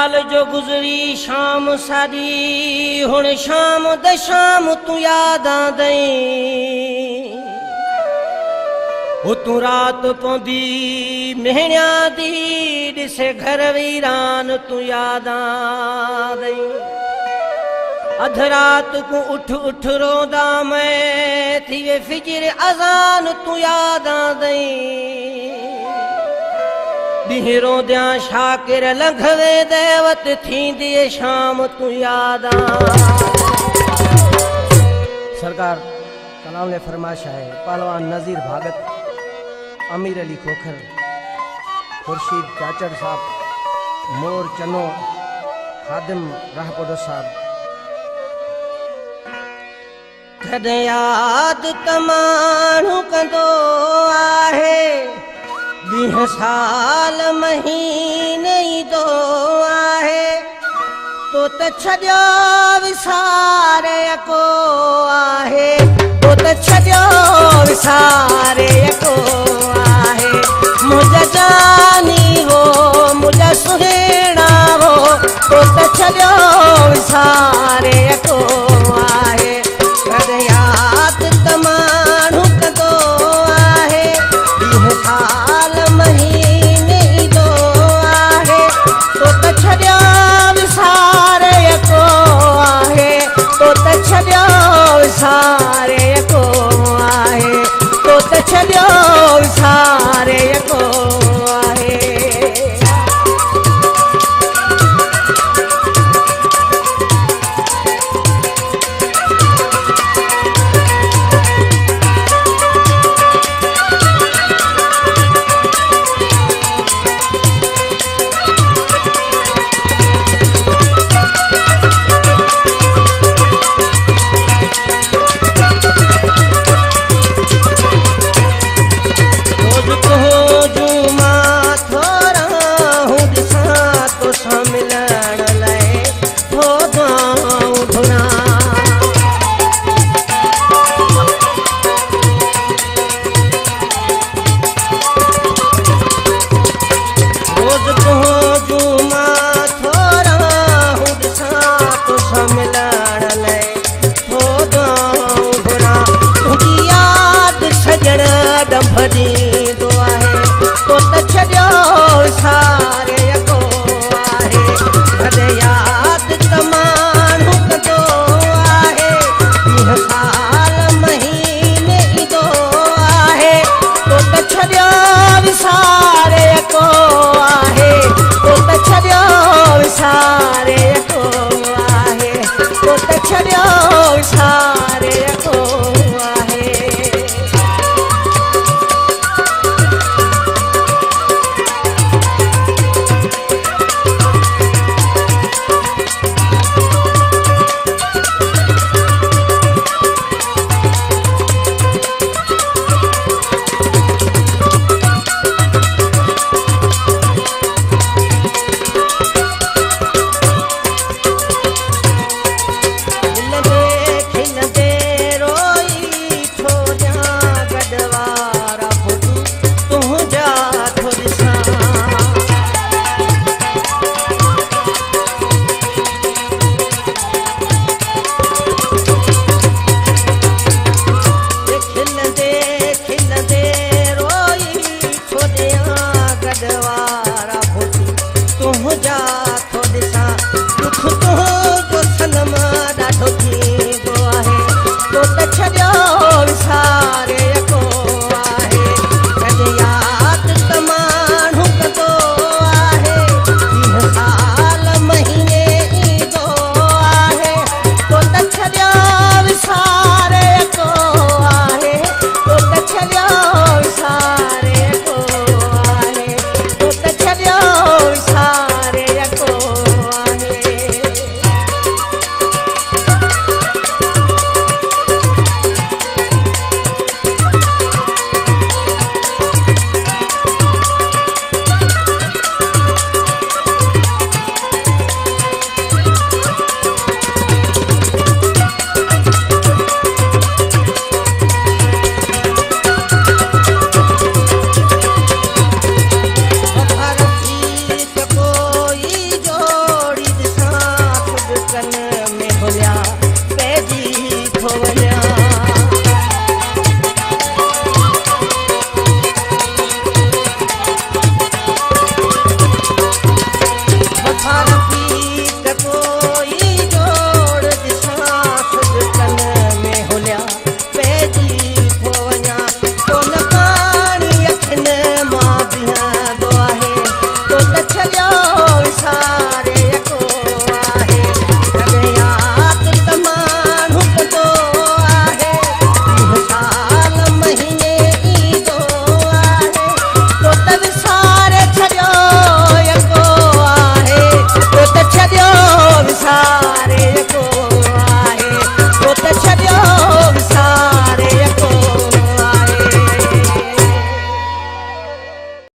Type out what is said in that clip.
साल जो गुजरी शाम सारी हुण शाम द शाम तू याद आंदई हो तू रात पौंदी मेहणिया दी ॾिसे घर वीरान तू याद आंदई अध रात को उठ रोंदा मैं थी वे फिजर अज़ान तू याद आंदई ॾींहुं रोंदियां शाकिर लंघवे देवत थींदी शाम तू याद सरकार कलाम ने फरमाइश है पहलवान नज़ीर भागत अमीर अली खोखर खुर्शीद चाचड़ साहब मोर चनो खादिम राहपोडो साहब कॾहिं याद तमाणू कंदो आहे ॾींहुं साल महीने ईंदो आहे तो त छॾियो विसारे को आहे तो त छॾियो विसारे को आहे मुंहिंजा जानी हो मुंहिंजा सुहिणा हो तो त छॾियो विसारे को आहे